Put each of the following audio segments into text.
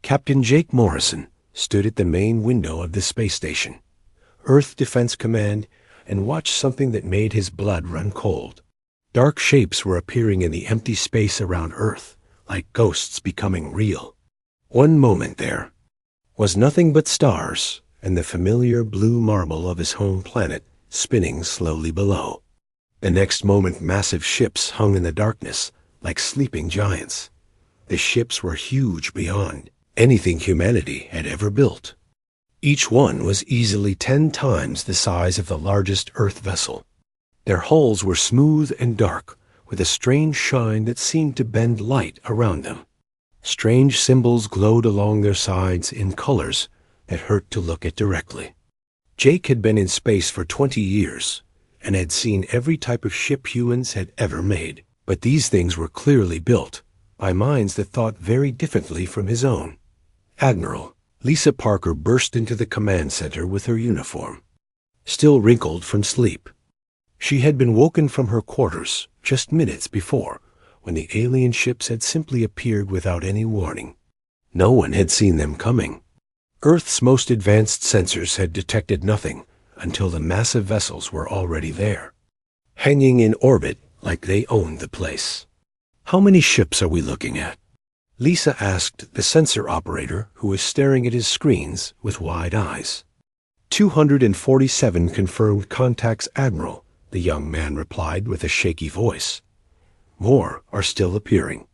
Captain Jake Morrison stood at the main window of the space station, Earth Defense Command, and watched something that made his blood run cold. Dark shapes were appearing in the empty space around Earth, like ghosts becoming real. One moment there was nothing but stars and the familiar blue marble of his home planet spinning slowly below. The next moment, massive ships hung in the darkness like sleeping giants. The ships were huge beyond anything humanity had ever built. Each one was easily 10 times the size of the largest Earth vessel. Their hulls were smooth and dark, with a strange shine that seemed to bend light around them. Strange symbols glowed along their sides in colors that hurt to look at directly. Jake had been in space for 20 years and had seen every type of ship humans had ever made, but these things were clearly built by minds that thought very differently from his own. Admiral Lisa Parker burst into the command center with her uniform, still wrinkled from sleep. She had been woken from her quarters just minutes before, when the alien ships had simply appeared without any warning. No one had seen them coming. Earth's most advanced sensors had detected nothing until the massive vessels were already there, hanging in orbit like they owned the place. "How many ships are we looking at?" Lisa asked the sensor operator, who was staring at his screens with wide eyes. 247 confirmed contacts, Admiral, the young man replied with a shaky voice. More are still appearing.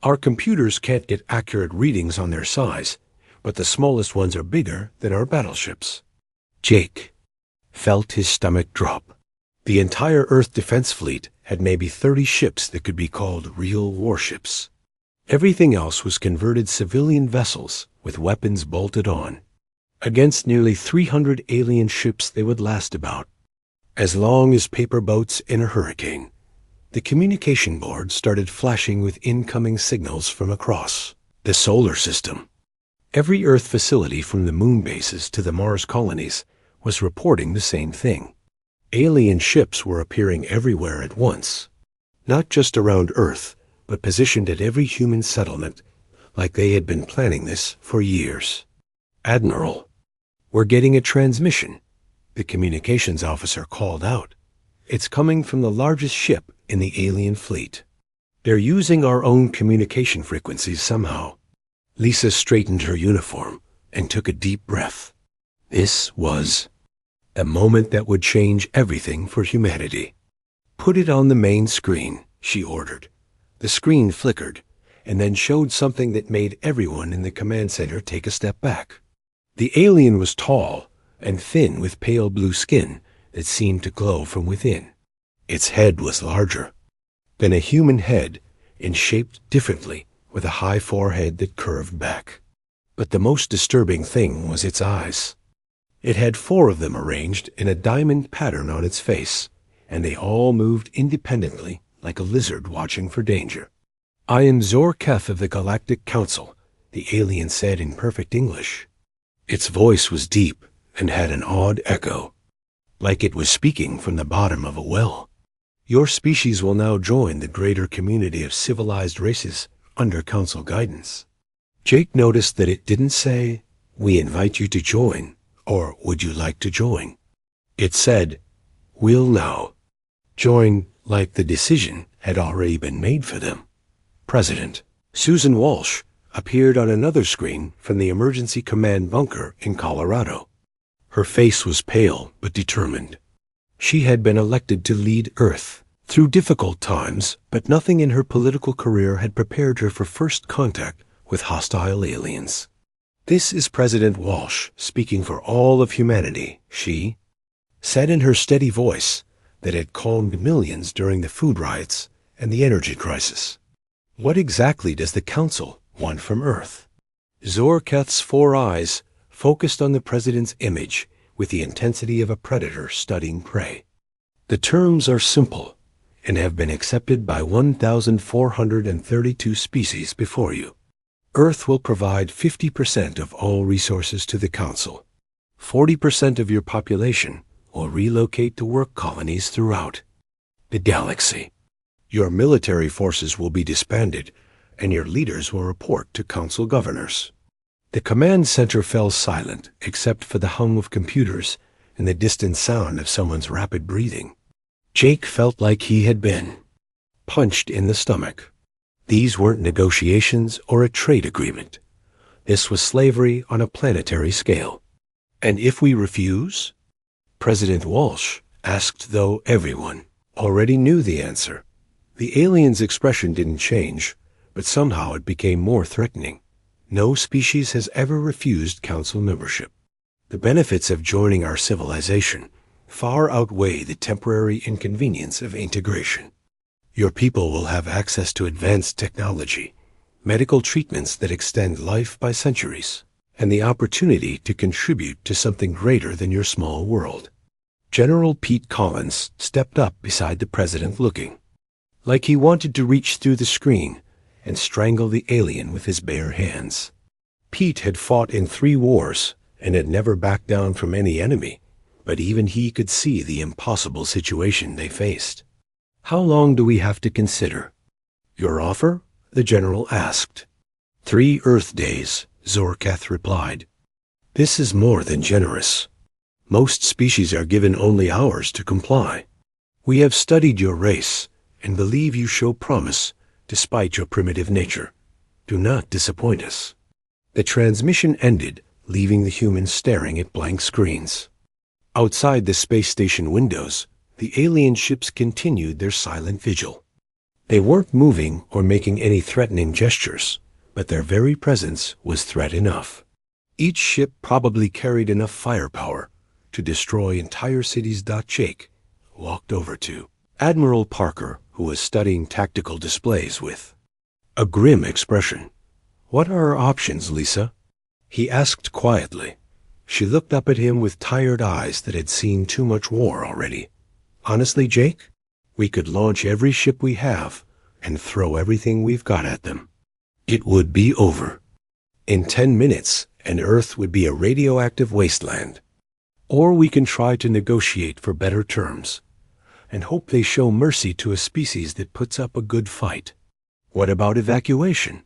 Our computers can't get accurate readings on their size, but the smallest ones are bigger than our battleships. Jake felt his stomach drop. The entire Earth defense fleet had maybe 30 ships that could be called real warships. Everything else was converted civilian vessels with weapons bolted on. Against nearly 300 alien ships they would last about as long as paper boats in a hurricane. The communication board started flashing with incoming signals from across the solar system. Every Earth facility from the moon bases to the Mars colonies was reporting the same thing. Alien ships were appearing everywhere at once, not just around Earth, but positioned at every human settlement, like they had been planning this for years. "Admiral, we're getting a transmission," the communications officer called out. "It's coming from the largest ship in the alien fleet. They're using our own communication frequencies somehow." Lisa straightened her uniform and took a deep breath. This was a moment that would change everything for humanity. "Put it on the main screen," she ordered. The screen flickered and then showed something that made everyone in the command center take a step back. The alien was tall and thin with pale blue skin that seemed to glow from within. Its head was larger than a human head and shaped differently, with a high forehead that curved back. But the most disturbing thing was its eyes. It had 4 of them arranged in a diamond pattern on its face, and they all moved independently like a lizard watching for danger. "I am Zor Keth of the Galactic Council," the alien said in perfect English. Its voice was deep and had an odd echo, like it was speaking from the bottom of a well. "Your species will now join the greater community of civilized races under Council guidance." Jake noticed that it didn't say, "We invite you to join," or "Would you like to join?" It said, "We'll now join," like the decision had already been made for them. President Susan Walsh appeared on another screen from the emergency command bunker in Colorado. Her face was pale but determined. She had been elected to lead Earth through difficult times, but nothing in her political career had prepared her for first contact with hostile aliens. "This is President Walsh speaking for all of humanity," she said in her steady voice that had calmed millions during the food riots and the energy crisis. "What exactly does the Council want from Earth?" Zor Keth's 4 eyes focused on the president's image with the intensity of a predator studying prey. "The terms are simple and have been accepted by 1,432 species before you. Earth will provide 50% of all resources to the Council. 40% of your population will relocate to work colonies throughout the galaxy. Your military forces will be disbanded, and your leaders will report to Council governors. The command center fell silent except for the hum of computers and the distant sound of someone's rapid breathing. Jake felt like he had been punched in the stomach. These weren't negotiations or a trade agreement. This was slavery on a planetary scale. And if we refuse? President Walsh asked, though everyone already knew the answer. The alien's expression didn't change, but somehow it became more threatening. No species has ever refused council membership. The benefits of joining our civilization far outweigh the temporary inconvenience of integration. Your people will have access to advanced technology, medical treatments that extend life by centuries, and the opportunity to contribute to something greater than your small world. General Pete Collins stepped up beside the president, looking like he wanted to reach through the screen and strangle the alien with his bare hands. Pete had fought in 3 wars and had never backed down from any enemy, but even he could see the impossible situation they faced. How long do we have to consider? Your offer? The general asked. 3 Earth days, Zorketh replied. This is more than generous. Most species are given only hours to comply. We have studied your race and believe you show promise despite your primitive nature. Do not disappoint us. The transmission ended, leaving the humans staring at blank screens. Outside the space station windows, the alien ships continued their silent vigil. They weren't moving or making any threatening gestures, but their very presence was threat enough. Each ship probably carried enough firepower to destroy entire cities. Jake walked over to Admiral Parker, who was studying tactical displays with a grim expression. What are our options, Lisa? He asked quietly. She looked up at him with tired eyes that had seen too much war already. Honestly, Jake, we could launch every ship we have and throw everything we've got at them. It would be over. In 10 minutes, and Earth would be a radioactive wasteland. Or we can try to negotiate for better terms and hope they show mercy to a species that puts up a good fight. What about evacuation?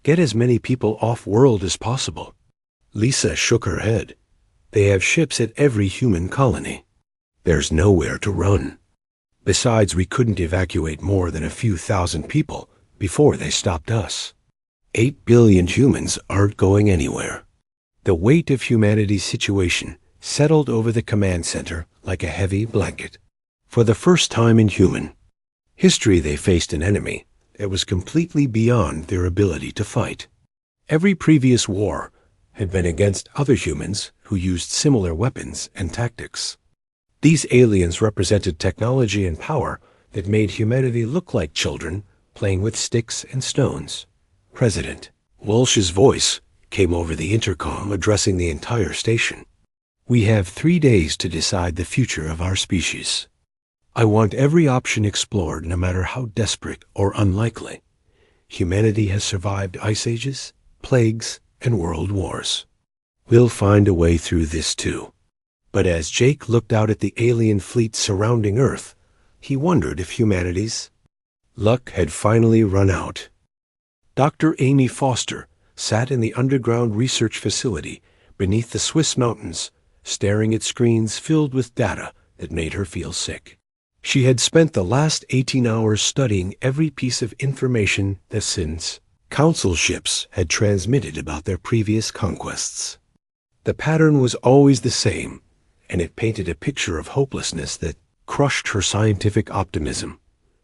Get as many people off-world as possible. Lisa shook her head. They have ships at every human colony. There's nowhere to run. Besides, we couldn't evacuate more than a few thousand people before they stopped us. 8 billion humans aren't going anywhere. The weight of humanity's situation settled over the command center like a heavy blanket. For the first time in human history, they faced an enemy that was completely beyond their ability to fight. Every previous war had been against other humans who used similar weapons and tactics. These aliens represented technology and power that made humanity look like children playing with sticks and stones. President Walsh's voice came over the intercom, addressing the entire station. We have 3 days to decide the future of our species. I want every option explored, no matter how desperate or unlikely. Humanity has survived ice ages, plagues, and world wars. We'll find a way through this too. But as Jake looked out at the alien fleet surrounding Earth, he wondered if humanity's luck had finally run out. Dr. Amy Foster sat in the underground research facility beneath the Swiss mountains, staring at screens filled with data that made her feel sick. She had spent the last 18 hours studying every piece of information that since council ships had transmitted about their previous conquests. The pattern was always the same, and it painted a picture of hopelessness that crushed her scientific optimism.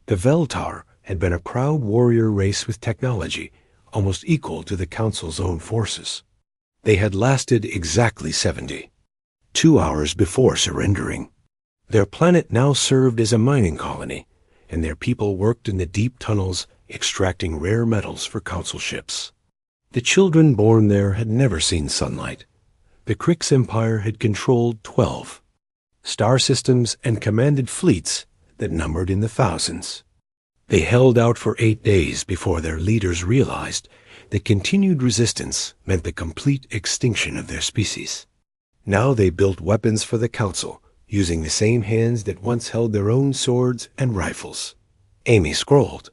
The Veltar had been a proud warrior race with technology almost equal to the Council's own forces. They had lasted exactly 72 hours before surrendering. Their planet now served as a mining colony, and their people worked in the deep tunnels extracting rare metals for Council ships. The children born there had never seen sunlight. The Krix Empire had controlled 12 star systems and commanded fleets that numbered in the thousands. They held out for 8 days before their leaders realized that continued resistance meant the complete extinction of their species. Now they built weapons for the Council, using the same hands that once held their own swords and rifles. Amy scrolled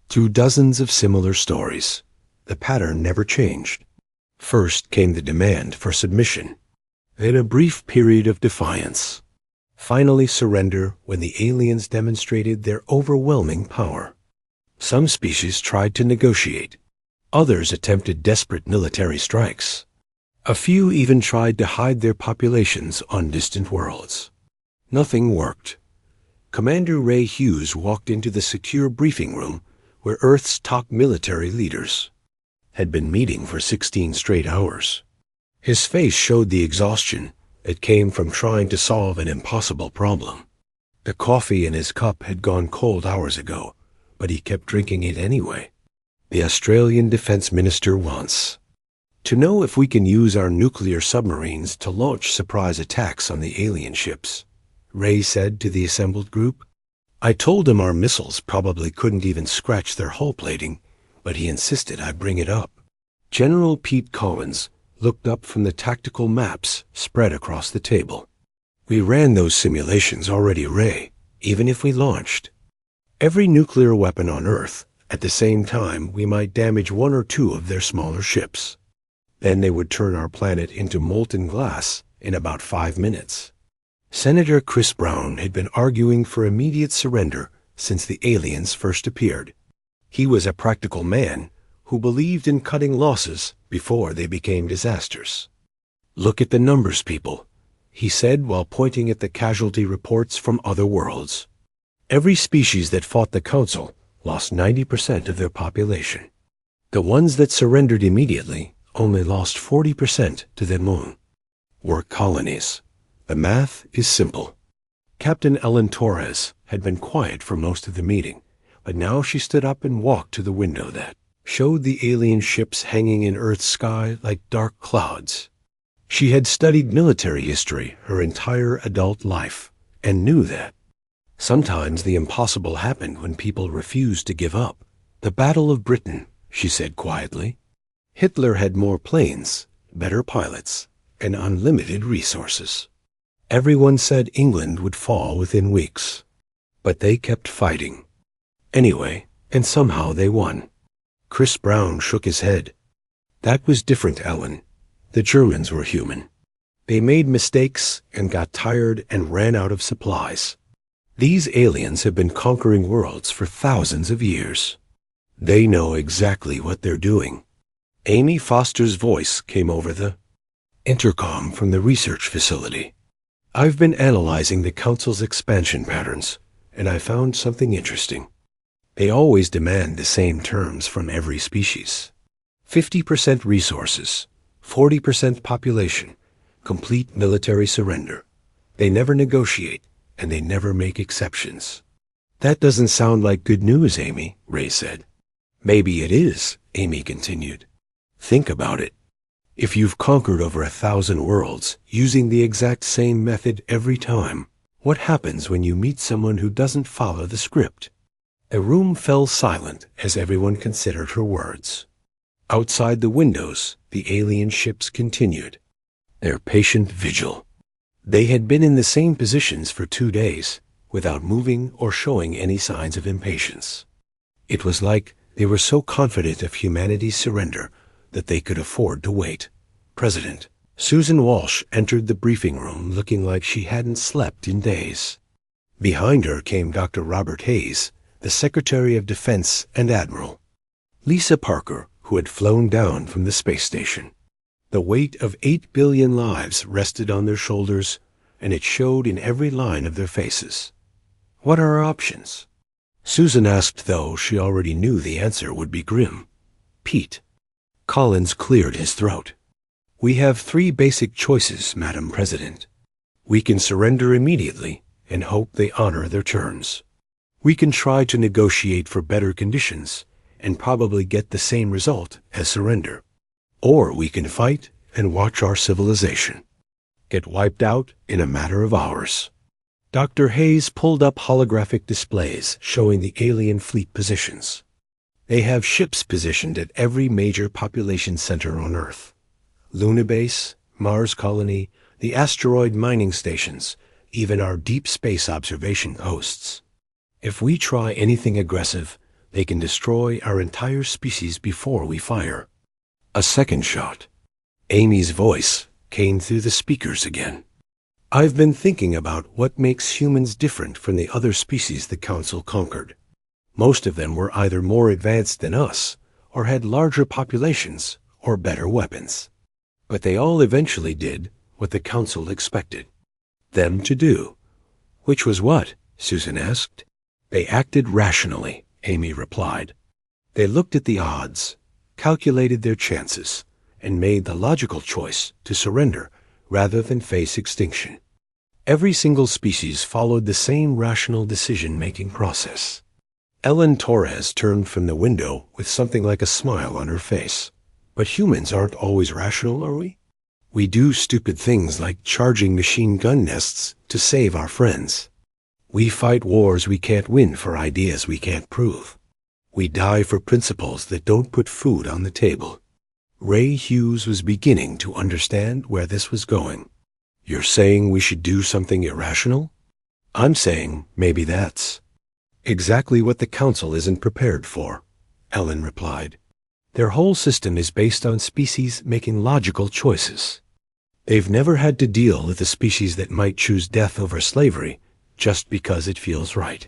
through dozens of similar stories. The pattern never changed. First came the demand for submission, then a brief period of defiance. Finally surrender when the aliens demonstrated their overwhelming power. Some species tried to negotiate. Others attempted desperate military strikes. A few even tried to hide their populations on distant worlds. Nothing worked. Commander Ray Hughes walked into the secure briefing room where Earth's top military leaders had been meeting for 16 straight hours. His face showed the exhaustion that came from trying to solve an impossible problem. The coffee in his cup had gone cold hours ago, but he kept drinking it anyway. The Australian Defense Minister wants to know if we can use our nuclear submarines to launch surprise attacks on the alien ships, Ray said to the assembled group. I told him our missiles probably couldn't even scratch their hull plating, but he insisted I bring it up. General Pete Collins looked up from the tactical maps spread across the table. We ran those simulations already, Ray, even if we launched every nuclear weapon on Earth. At the same time, we might damage one or two of their smaller ships. Then they would turn our planet into molten glass in about 5 minutes. Senator Chris Brown had been arguing for immediate surrender since the aliens first appeared. He was a practical man who believed in cutting losses before they became disasters. Look at the numbers, people, he said while pointing at the casualty reports from other worlds. Every species that fought the Council lost 90% of their population. The ones that surrendered immediately only lost 40% to the moon. We're colonies. The math is simple. Captain Ellen Torres had been quiet for most of the meeting, but now she stood up and walked to the window that showed the alien ships hanging in Earth's sky like dark clouds. She had studied military history her entire adult life and knew that sometimes the impossible happened when people refused to give up. The Battle of Britain, she said quietly. Hitler had more planes, better pilots, and unlimited resources. Everyone said England would fall within weeks, but they kept fighting. Anyway, and somehow they won. Chris Brown shook his head. That was different, Ellen. The Germans were human. They made mistakes and got tired and ran out of supplies. These aliens have been conquering worlds for thousands of years. They know exactly what they're doing. Amy Foster's voice came over the intercom from the research facility. I've been analyzing the Council's expansion patterns, and I found something interesting. They always demand the same terms from every species. 50% resources, 40% population, complete military surrender. They never negotiate, and they never make exceptions. That doesn't sound like good news, Amy, Ray said. Maybe it is, Amy continued. Think about it. If you've conquered over 1,000 worlds using the exact same method every time, what happens when you meet someone who doesn't follow the script? A room fell silent as everyone considered her words. Outside the windows, the alien ships continued their patient vigil. They had been in the same positions for 2 days, without moving or showing any signs of impatience. It was like they were so confident of humanity's surrender that they could afford to wait. President Susan Walsh entered the briefing room looking like she hadn't slept in days. Behind her came Dr. Robert Hayes, the Secretary of Defense and Admiral. Lisa Parker, who had flown down from the space station. The weight of 8 billion lives rested on their shoulders, and it showed in every line of their faces. What are our options? Susan asked, though she already knew the answer would be grim. Pete. Collins cleared his throat. We have 3 basic choices, Madam President. We can surrender immediately and hope they honor their terms. We can try to negotiate for better conditions and probably get the same result as surrender. Or we can fight and watch our civilization get wiped out in a matter of hours. Dr. Hayes pulled up holographic displays showing the alien fleet positions. They have ships positioned at every major population center on Earth. Luna Base, Mars Colony, the asteroid mining stations, even our deep space observation hosts. If we try anything aggressive, they can destroy our entire species before we fire. A second shot. Amy's voice came through the speakers again. I've been thinking about what makes humans different from the other species the Council conquered. Most of them were either more advanced than us, or had larger populations, or better weapons. But they all eventually did what the Council expected them to do. Which was what? Susan asked. They acted rationally, Amy replied. They looked at the odds, calculated their chances, and made the logical choice to surrender rather than face extinction. Every single species followed the same rational decision-making process. Ellen Torres turned from the window with something like a smile on her face. But humans aren't always rational, are we? We do stupid things like charging machine gun nests to save our friends. We fight wars we can't win for ideas we can't prove. We die for principles that don't put food on the table. Ray Hughes was beginning to understand where this was going. You're saying we should do something irrational? I'm saying maybe that's exactly what the Council isn't prepared for, Ellen replied. Their whole system is based on species making logical choices. They've never had to deal with a species that might choose death over slavery just because it feels right.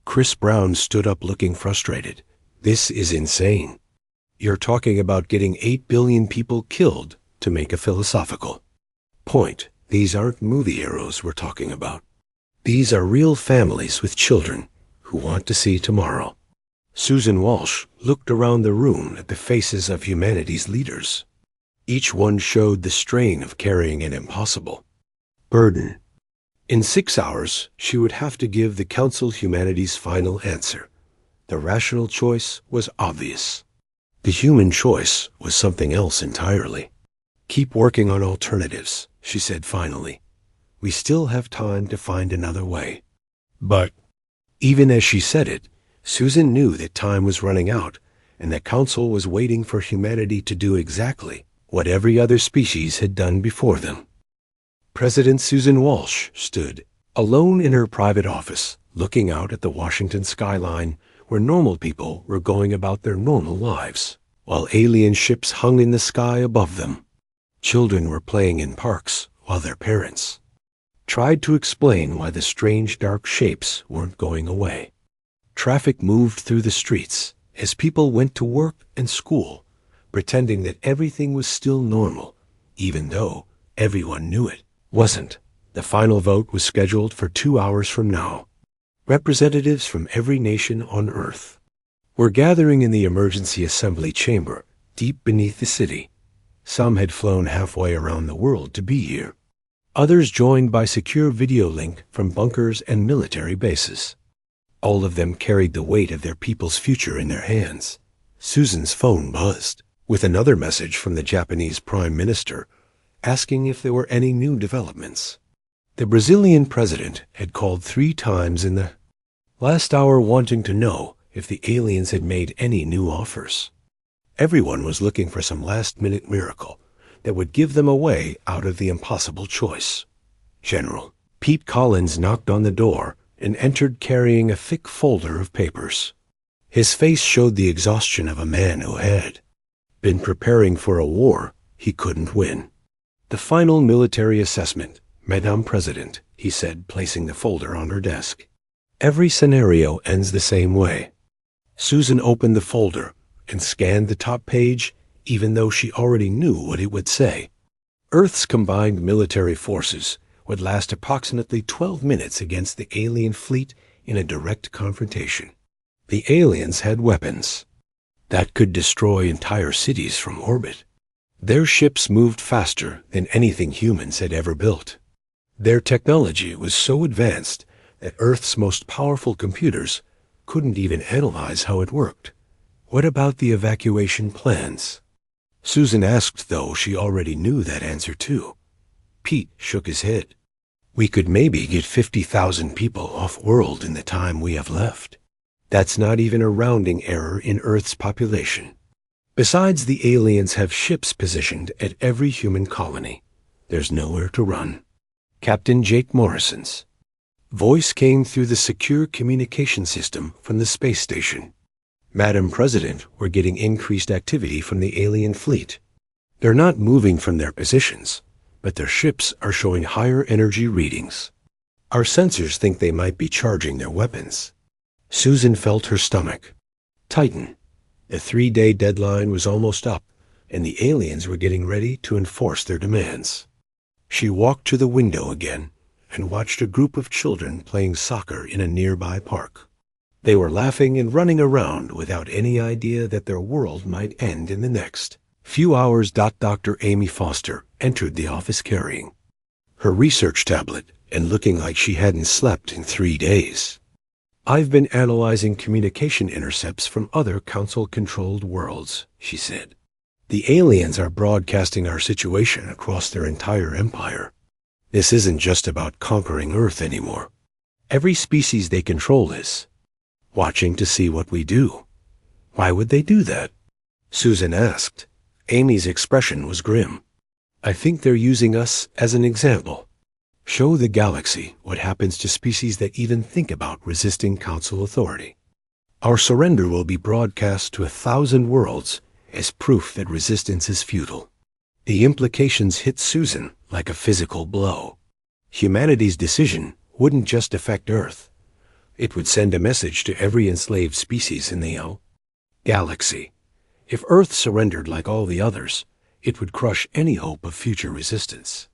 Chris Brown stood up looking frustrated. This is insane. You're talking about getting 8 billion people killed to make a philosophical point. These aren't movie heroes we're talking about. These are real families with children who want to see tomorrow. Susan Walsh looked around the room at the faces of humanity's leaders. Each one showed the strain of carrying an impossible burden. In 6 hours, she would have to give the Council humanity's final answer. The rational choice was obvious. The human choice was something else entirely. Keep working on alternatives, she said finally. We still have time to find another way. But even as she said it, Susan knew that time was running out, and the Council was waiting for humanity to do exactly what every other species had done before them. President Susan Walsh stood, alone in her private office, looking out at the Washington skyline, where normal people were going about their normal lives, while alien ships hung in the sky above them. Children were playing in parks, while their parents tried to explain why the strange dark shapes weren't going away. Traffic moved through the streets as people went to work and school, pretending that everything was still normal, even though everyone knew it wasn't. The final vote was scheduled for 2 hours from now. Representatives from every nation on Earth were gathering in the emergency assembly chamber deep beneath the city. Some had flown halfway around the world to be here. Others joined by secure video link from bunkers and military bases. All of them carried the weight of their people's future in their hands. Susan's phone buzzed with another message from the Japanese Prime Minister asking if there were any new developments. The Brazilian president had called 3 times in the last hour wanting to know if the aliens had made any new offers. Everyone was looking for some last-minute miracle that would give them a way out of the impossible choice. General Pete Collins knocked on the door and entered carrying a thick folder of papers. His face showed the exhaustion of a man who had been preparing for a war he couldn't win. The final military assessment, Madame President, he said, placing the folder on her desk. Every scenario ends the same way. Susan opened the folder and scanned the top page, even though she already knew what it would say. Earth's combined military forces would last approximately 12 minutes against the alien fleet in a direct confrontation. The aliens had weapons that could destroy entire cities from orbit. Their ships moved faster than anything humans had ever built. Their technology was so advanced that Earth's most powerful computers couldn't even analyze how it worked. What about the evacuation plans? Susan asked, though she already knew that answer too. Pete shook his head. We could maybe get 50,000 people off-world in the time we have left. That's not even a rounding error in Earth's population. Besides, the aliens have ships positioned at every human colony. There's nowhere to run. Captain Jake Morrison's voice came through the secure communication system from the space station. Madam President, we're getting increased activity from the alien fleet. They're not moving from their positions, but their ships are showing higher energy readings. Our sensors think they might be charging their weapons. Susan felt her stomach tighten. The 3-day deadline was almost up, and the aliens were getting ready to enforce their demands. She walked to the window again and watched a group of children playing soccer in a nearby park. They were laughing and running around without any idea that their world might end in the next few hours. Dr. Amy Foster entered the office carrying her research tablet and looking like she hadn't slept in 3 days. "I've been analyzing communication intercepts from other council-controlled worlds," she said. "The aliens are broadcasting our situation across their entire empire. This isn't just about conquering Earth anymore. Every species they control is watching to see what we do." "Why would they do that?" Susan asked. Amy's expression was grim. "I think they're using us as an example. Show the galaxy what happens to species that even think about resisting council authority. Our surrender will be broadcast to 1,000 worlds as proof that resistance is futile." The implications hit Susan like a physical blow. Humanity's decision wouldn't just affect Earth. It would send a message to every enslaved species in the galaxy. If Earth surrendered like all the others, it would crush any hope of future resistance.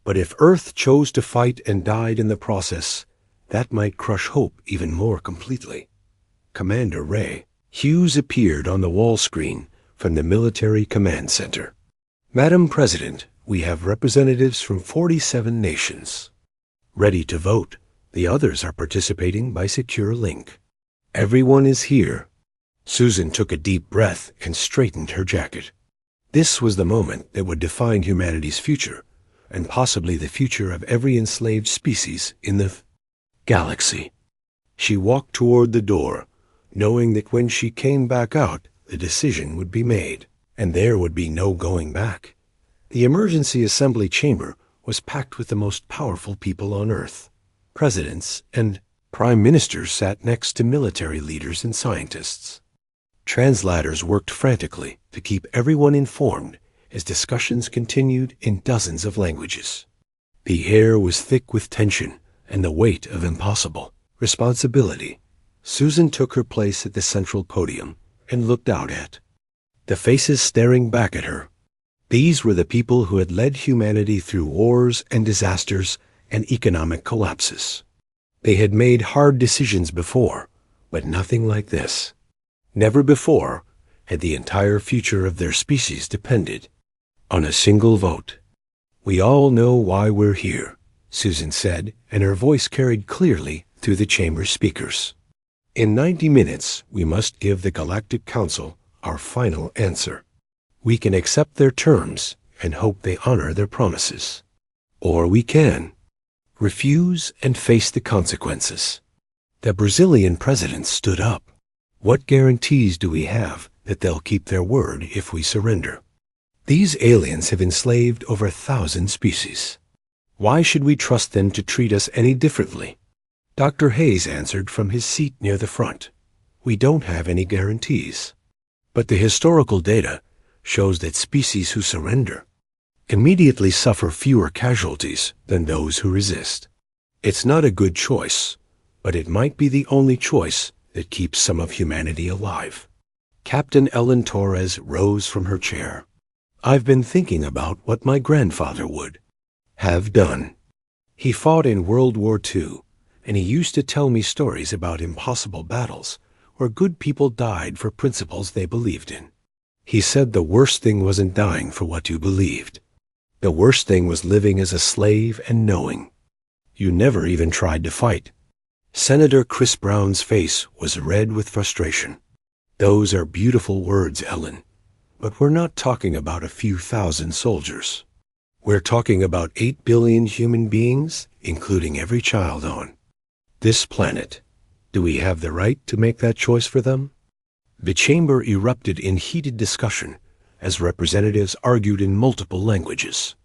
But if Earth chose to fight and died in the process, that might crush hope even more completely. Commander Ray Hughes appeared on the wall screen from the Military Command Center. "Madam President, we have representatives from 47 nations. Ready to vote. The others are participating by secure link. Everyone is here." Susan took a deep breath and straightened her jacket. This was the moment that would define humanity's future, and possibly the future of every enslaved species in the galaxy. She walked toward the door, knowing that when she came back out, the decision would be made, and there would be no going back. The emergency assembly chamber was packed with the most powerful people on Earth. Presidents and prime ministers sat next to military leaders and scientists. Translators worked frantically to keep everyone informed as discussions continued in dozens of languages. The air was thick with tension and the weight of impossible responsibility. Susan took her place at the central podium and looked out at the faces staring back at her. These were the people who had led humanity through wars and disasters and economic collapses. They had made hard decisions before, but nothing like this. Never before had the entire future of their species depended on a single vote. "We all know why we're here," Susan said, and her voice carried clearly through the chamber speakers. "In 90 minutes, we must give the Galactic Council our final answer. We can accept their terms and hope they honor their promises. Or we can refuse and face the consequences." The Brazilian president stood up. "What guarantees do we have that they'll keep their word if we surrender? These aliens have enslaved over 1,000 species. Why should we trust them to treat us any differently?" Dr. Hayes answered from his seat near the front. "We don't have any guarantees. But the historical data shows that species who surrender immediately suffer fewer casualties than those who resist. It's not a good choice, but it might be the only choice that keeps some of humanity alive." Captain Ellen Torres rose from her chair. "I've been thinking about what my grandfather would have done. He fought in World War II, and he used to tell me stories about impossible battles where good people died for principles they believed in. He said the worst thing wasn't dying for what you believed. The worst thing was living as a slave and knowing you never even tried to fight." Senator Chris Brown's face was red with frustration. "Those are beautiful words, Ellen, but we're not talking about a few thousand soldiers. We're talking about 8 billion human beings, including every child on this planet. Do we have the right to make that choice for them?" The chamber erupted in heated discussion as representatives argued in multiple languages.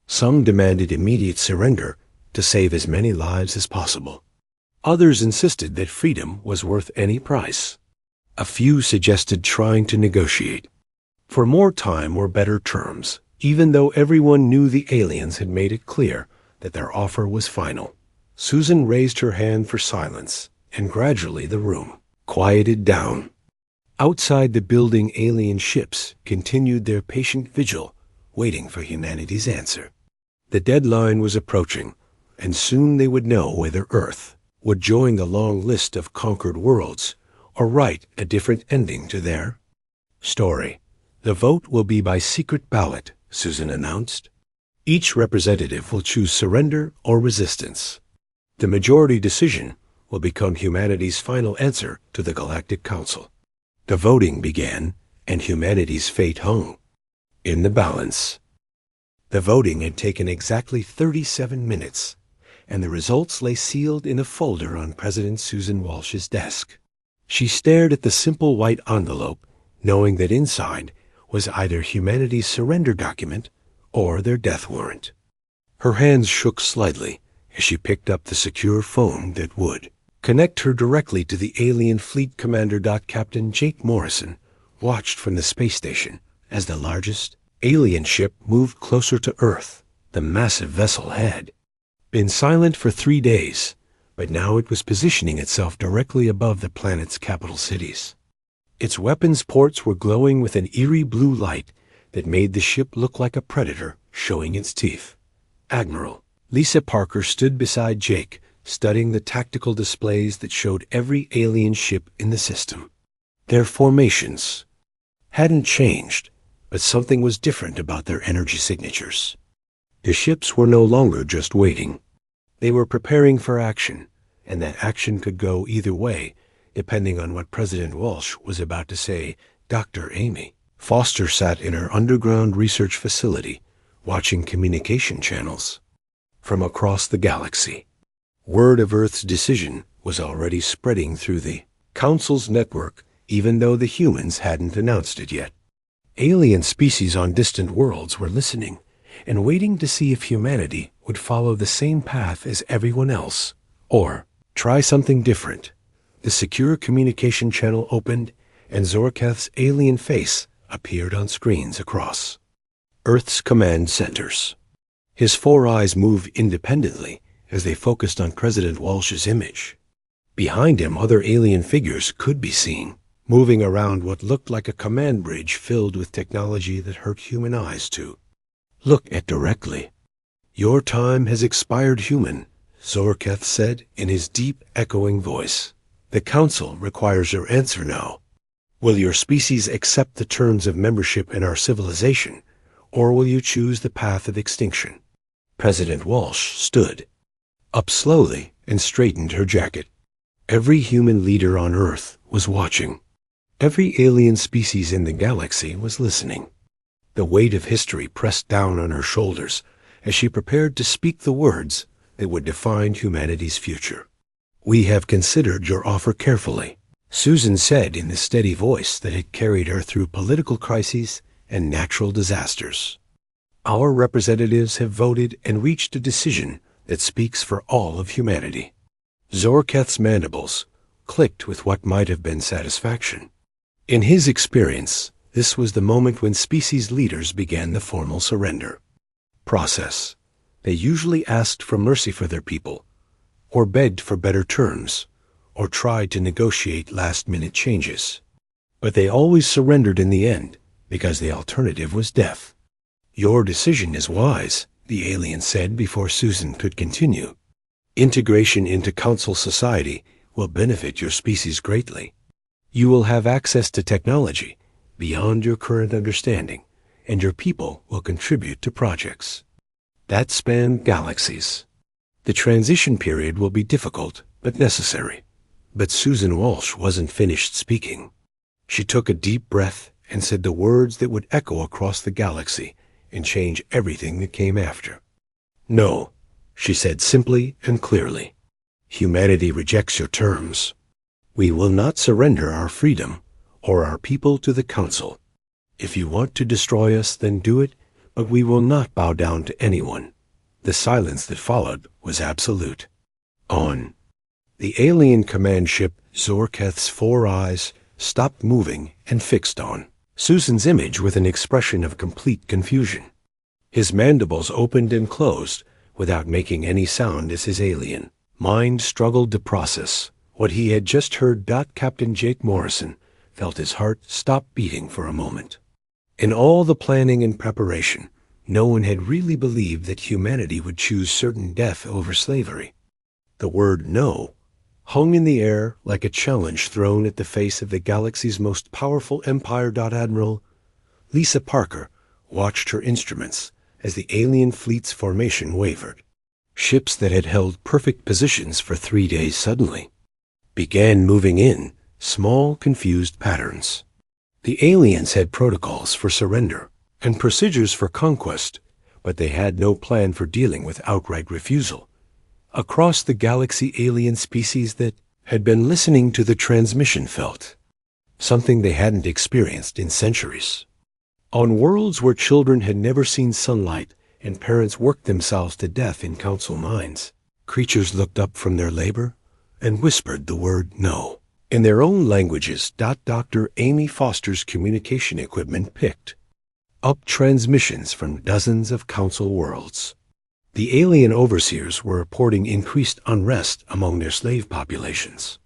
Some demanded immediate surrender to save as many lives as possible. Others insisted that freedom was worth any price. A few suggested trying to negotiate. For more time or better terms, even though everyone knew the aliens had made it clear that their offer was final. Susan raised her hand for silence, and gradually the room quieted down. Outside the building, alien ships continued their patient vigil, waiting for humanity's answer. The deadline was approaching, and soon they would know whether Earth would join the long list of conquered worlds or write a different ending to their story. The vote will be by secret ballot, Susan announced. Each representative will choose surrender or resistance. The majority decision will become humanity's final answer to the Galactic Council. The voting began, and humanity's fate hung in the balance. The voting had taken exactly 37 minutes, and the results lay sealed in a folder on President Susan Walsh's desk. She stared at the simple white envelope, knowing that inside was either humanity's surrender document or their death warrant. Her hands shook slightly as she picked up the secure phone that would connect her directly to the alien fleet commander. Captain Jake Morrison watched from the space station as the largest alien ship moved closer to Earth. The massive vessel had been silent for 3 days, but now it was positioning itself directly above the planet's capital cities. Its weapons ports were glowing with an eerie blue light that made the ship look like a predator showing its teeth. Admiral Lisa Parker stood beside Jake, studying the tactical displays that showed every alien ship in the system. Their formations hadn't changed, but something was different about their energy signatures. The ships were no longer just waiting. They were preparing for action, and that action could go either way, depending on what President Walsh was about to say. Dr. Amy Foster sat in her underground research facility, watching communication channels from across the galaxy. Word of Earth's decision was already spreading through the Council's network, even though the humans hadn't announced it yet. Alien species on distant worlds were listening and waiting to see if humanity would follow the same path as everyone else, or try something different. The secure communication channel opened, and Zorketh's alien face appeared on screens across Earth's command centers. His 4 eyes moved independently as they focused on President Walsh's image. Behind him, other alien figures could be seen, moving around what looked like a command bridge filled with technology that hurt human eyes to look at directly. "Your time has expired, human," Zorketh said in his deep, echoing voice. "The Council requires your answer now. Will your species accept the terms of membership in our civilization, or will you choose the path of extinction?" President Walsh stood up slowly and straightened her jacket. Every human leader on Earth was watching. Every alien species in the galaxy was listening. The weight of history pressed down on her shoulders as she prepared to speak the words that would define humanity's future. "We have considered your offer carefully," Susan said in the steady voice that had carried her through political crises and natural disasters. "Our representatives have voted and reached a decision that speaks for all of humanity." Zorketh's mandibles clicked with what might have been satisfaction. In his experience, this was the moment when species leaders began the formal surrender process. They usually asked for mercy for their people, or begged for better terms, or tried to negotiate last-minute changes. But they always surrendered in the end, because the alternative was death. "Your decision is wise," the alien said before Susan could continue. "Integration into Council society will benefit your species greatly. You will have access to technology beyond your current understanding, and your people will contribute to projects that span galaxies. The transition period will be difficult, but necessary." But Susan Walsh wasn't finished speaking. She took a deep breath and said the words that would echo across the galaxy and change everything that came after. "No," she said simply and clearly. "Humanity rejects your terms. We will not surrender our freedom or our people to the Council. If you want to destroy us, then do it, but we will not bow down to anyone." The silence that followed was absolute. On the alien command ship, Zorketh's 4 eyes stopped moving and fixed on Susan's image with an expression of complete confusion. His mandibles opened and closed without making any sound as his alien mind struggled to process what he had just heard. Captain Jake Morrison felt his heart stop beating for a moment. In all the planning and preparation, no one had really believed that humanity would choose certain death over slavery. The word no hung in the air like a challenge thrown at the face of the galaxy's most powerful empire. Admiral Lisa Parker watched her instruments as the alien fleet's formation wavered. Ships that had held perfect positions for 3 days suddenly began moving in small, confused patterns. The aliens had protocols for surrender and procedures for conquest, but they had no plan for dealing with outright refusal. Across the galaxy, alien species that had been listening to the transmission felt something they hadn't experienced in centuries. On worlds where children had never seen sunlight and parents worked themselves to death in council mines, creatures looked up from their labor and whispered the word no in their own languages. Dr. Amy Foster's communication equipment picked up transmissions from dozens of council worlds. The alien overseers were reporting increased unrest among their slave populations.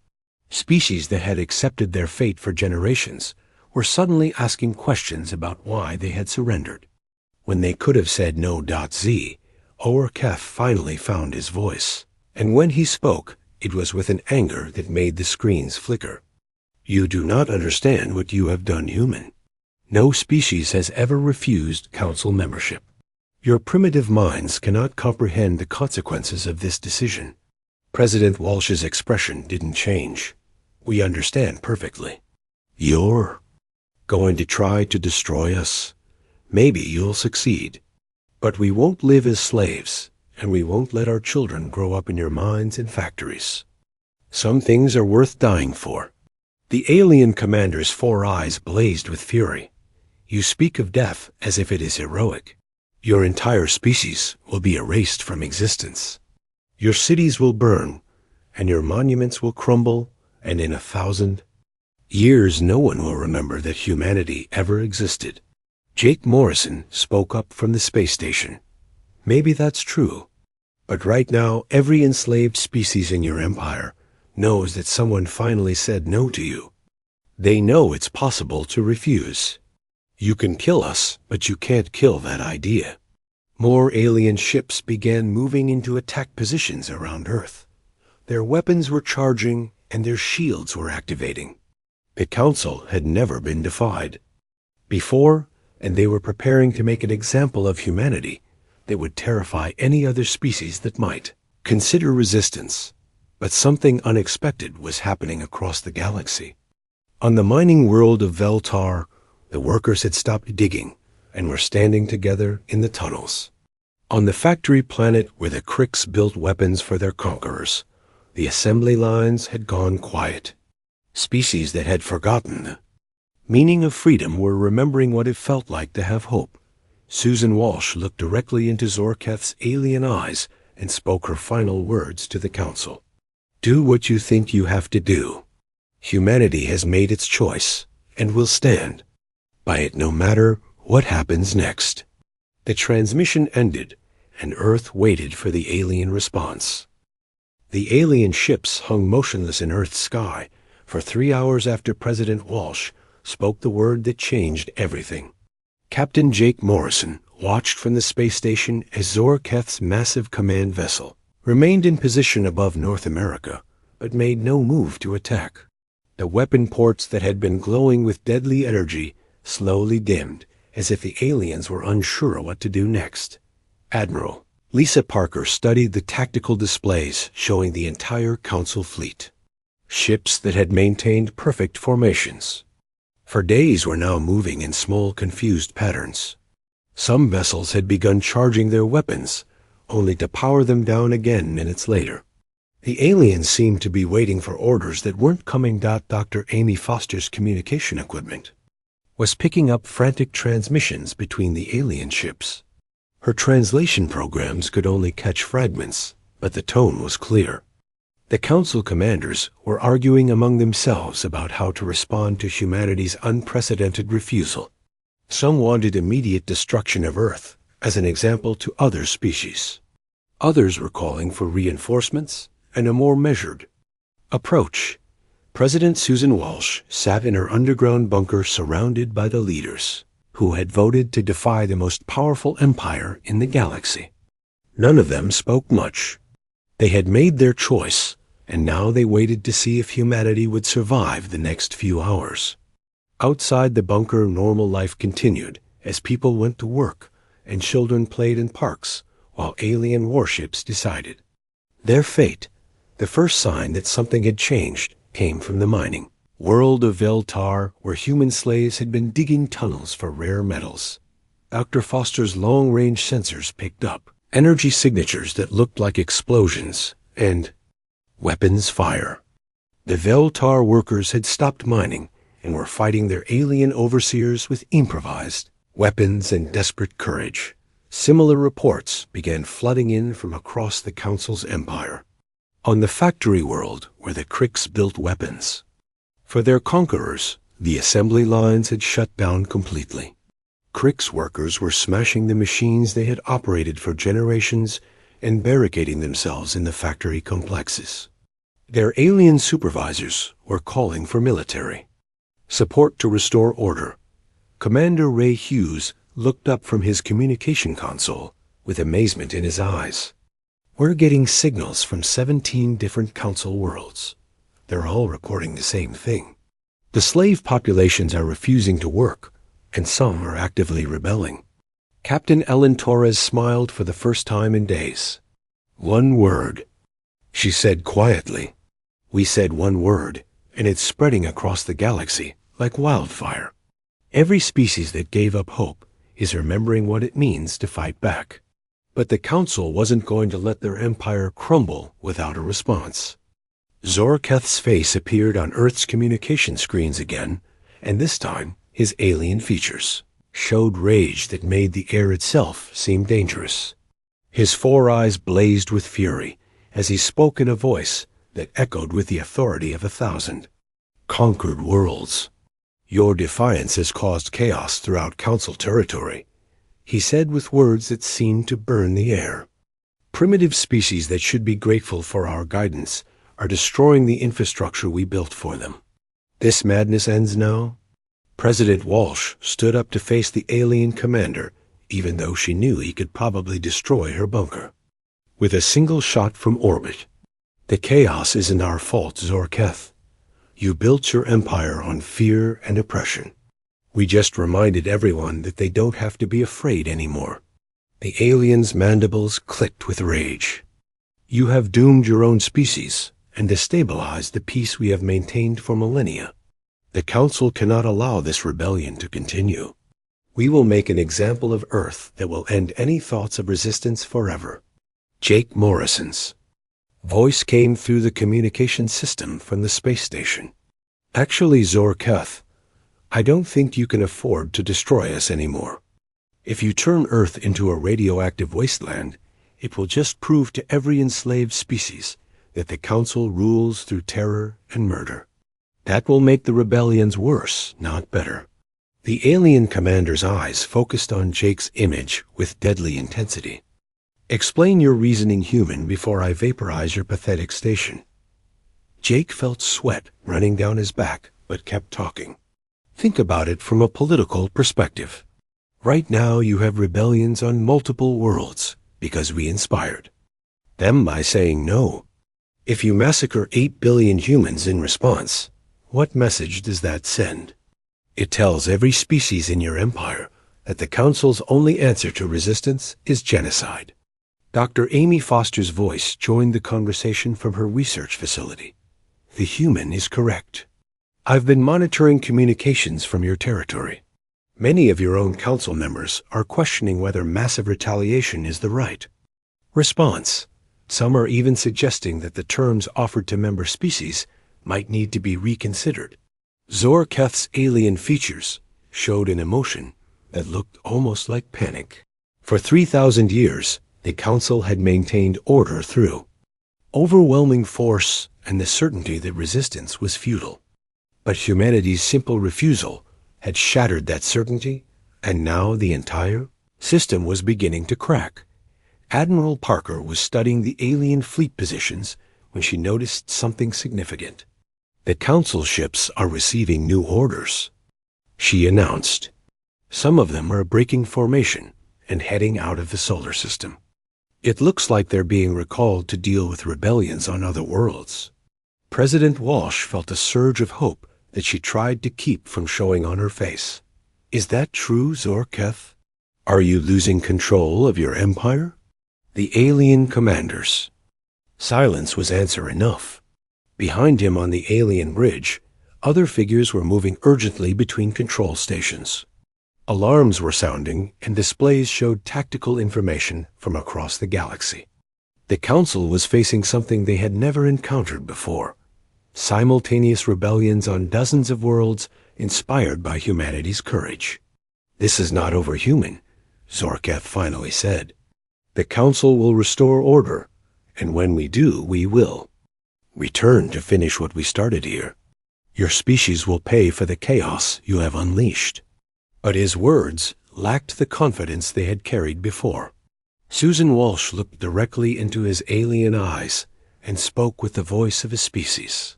Species that had accepted their fate for generations were suddenly asking questions about why they had surrendered, when they could have said no. Z. Orkef finally found his voice, and when he spoke, it was with an anger that made the screens flicker. You do not understand what you have done, human. No species has ever refused council membership. Your primitive minds cannot comprehend the consequences of this decision. President Walsh's expression didn't change. We understand perfectly. You're going to try to destroy us. Maybe you'll succeed. But we won't live as slaves, and we won't let our children grow up in your mines and factories. Some things are worth dying for. The alien commander's 4 eyes blazed with fury. You speak of death as if it is heroic. Your entire species will be erased from existence. Your cities will burn, and your monuments will crumble, and in 1,000 years no one will remember that humanity ever existed. Jake Morrison spoke up from the space station. Maybe that's true, but right now every enslaved species in your empire knows that someone finally said no to you. They know it's possible to refuse. You can kill us, but you can't kill that idea. More alien ships began moving into attack positions around Earth. Their weapons were charging, and their shields were activating. The Council had never been defied before, and they were preparing to make an example of humanity that would terrify any other species that might consider resistance. But something unexpected was happening across the galaxy. On the mining world of Veltar, the workers had stopped digging and were standing together in the tunnels. On the factory planet where the Cricks built weapons for their conquerors, the assembly lines had gone quiet. Species that had forgotten the meaning of freedom were remembering what it felt like to have hope. Susan Walsh looked directly into Zorketh's alien eyes and spoke her final words to the Council. Do what you think you have to do. Humanity has made its choice and will stand by it no matter what happens next. The transmission ended, and Earth waited for the alien response. The alien ships hung motionless in Earth's sky for 3 hours after President Walsh spoke the word that changed everything. Captain Jake Morrison watched from the space station as Zorketh's massive command vessel remained in position above North America, but made no move to attack. The weapon ports that had been glowing with deadly energy slowly dimmed, as if the aliens were unsure what to do next. Admiral Lisa Parker studied the tactical displays showing the entire Council fleet. Ships that had maintained perfect formations for days were now moving in small, confused patterns. Some vessels had begun charging their weapons, only to power them down again minutes later. The aliens seemed to be waiting for orders that weren't coming. Dr. Amy Foster's communication equipment was picking up frantic transmissions between the alien ships. Her translation programs could only catch fragments, but the tone was clear. The council commanders were arguing among themselves about how to respond to humanity's unprecedented refusal. Some wanted immediate destruction of Earth as an example to other species. Others were calling for reinforcements and a more measured approach. President Susan Walsh sat in her underground bunker surrounded by the leaders who had voted to defy the most powerful empire in the galaxy. None of them spoke much. They had made their choice, and now they waited to see if humanity would survive the next few hours. Outside the bunker, normal life continued as people went to work and children played in parks while alien warships decided their fate. The first sign that something had changed came from the mining world of Veltar, where human slaves had been digging tunnels for rare metals. Dr. Foster's long-range sensors picked up energy signatures that looked like explosions and weapons fire. The Veltar workers had stopped mining and were fighting their alien overseers with improvised weapons and desperate courage. Similar reports began flooding in from across the Council's empire. On the factory world where the Krix built weapons. For their conquerors, the assembly lines had shut down completely. Krix workers were smashing the machines they had operated for generations and barricading themselves in the factory complexes. Their alien supervisors were calling for military support to restore order. Commander Ray Hughes looked up from his communication console with amazement in his eyes. We're getting signals from 17 different council worlds. They're all reporting the same thing. The slave populations are refusing to work, and some are actively rebelling. Captain Ellen Torres smiled for the first time in days. One word, she said quietly. We said one word, and it's spreading across the galaxy like wildfire. Every species that gave up hope is remembering what it means to fight back. But the Council wasn't going to let their empire crumble without a response. Zorketh's face appeared on Earth's communication screens again, and this time his alien features showed rage that made the air itself seem dangerous. His 4 eyes blazed with fury as he spoke in a voice that echoed with the authority of 1,000 conquered worlds. Your defiance has caused chaos throughout Council territory, he said with words that seemed to burn the air. Primitive species that should be grateful for our guidance are destroying the infrastructure we built for them. This madness ends now? President Walsh stood up to face the alien commander, even though she knew he could probably destroy her bunker. With a single shot from orbit. The chaos isn't our fault, Zorketh. You built your empire on fear and oppression. We just reminded everyone that they don't have to be afraid anymore. The aliens' mandibles clicked with rage. You have doomed your own species and destabilized the peace we have maintained for millennia. The Council cannot allow this rebellion to continue. We will make an example of Earth that will end any thoughts of resistance forever. Jake Morrison's voice came through the communication system from the space station. Actually, Zorketh, I don't think you can afford to destroy us anymore. If you turn Earth into a radioactive wasteland, it will just prove to every enslaved species that the Council rules through terror and murder. That will make the rebellions worse, not better. The alien commander's eyes focused on Jake's image with deadly intensity. Explain your reasoning, human, before I vaporize your pathetic station. Jake felt sweat running down his back, but kept talking. Think about it from a political perspective. Right now you have rebellions on multiple worlds because we inspired them by saying no. If you massacre 8 billion humans in response, what message does that send? It tells every species in your empire that the Council's only answer to resistance is genocide. Dr. Amy Foster's voice joined the conversation from her research facility. The human is correct. I've been monitoring communications from your territory. Many of your own Council members are questioning whether massive retaliation is the right response. Some are even suggesting that the terms offered to member species might need to be reconsidered. Zorketh's alien features showed an emotion that looked almost like panic. For 3,000 years, the Council had maintained order through overwhelming force and the certainty that resistance was futile. But humanity's simple refusal had shattered that certainty, and now the entire system was beginning to crack. Admiral Parker was studying the alien fleet positions when she noticed something significant. "The Council ships are receiving new orders," she announced. "Some of them are breaking formation and heading out of the solar system. It looks like they're being recalled to deal with rebellions on other worlds." President Walsh felt a surge of hope that she tried to keep from showing on her face. "Is that true, Zorketh? Are you losing control of your empire?" The alien commanders. Silence was answer enough. Behind him on the alien bridge, other figures were moving urgently between control stations. Alarms were sounding, and displays showed tactical information from across the galaxy. The Council was facing something they had never encountered before: simultaneous rebellions on dozens of worlds inspired by humanity's courage. "This is not overhuman," Zorketh finally said. "The Council will restore order, and when we do, we will return to finish what we started here. Your species will pay for the chaos you have unleashed." But his words lacked the confidence they had carried before. Susan Walsh looked directly into his alien eyes and spoke with the voice of a species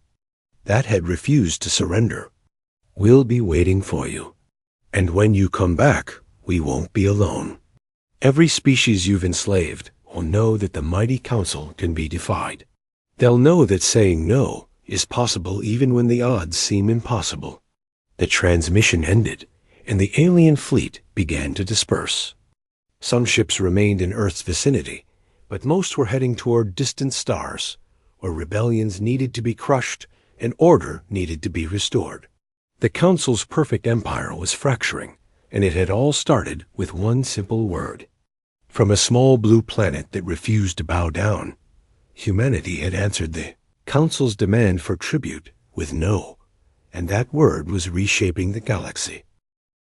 that had refused to surrender. "We'll be waiting for you. And when you come back, we won't be alone. Every species you've enslaved will know that the mighty Council can be defied. They'll know that saying no is possible even when the odds seem impossible." The transmission ended, and the alien fleet began to disperse. Some ships remained in Earth's vicinity, but most were heading toward distant stars, where rebellions needed to be crushed and order needed to be restored. The Council's perfect empire was fracturing, and it had all started with one simple word. From a small blue planet that refused to bow down, humanity had answered the Council's demand for tribute with no, and that word was reshaping the galaxy.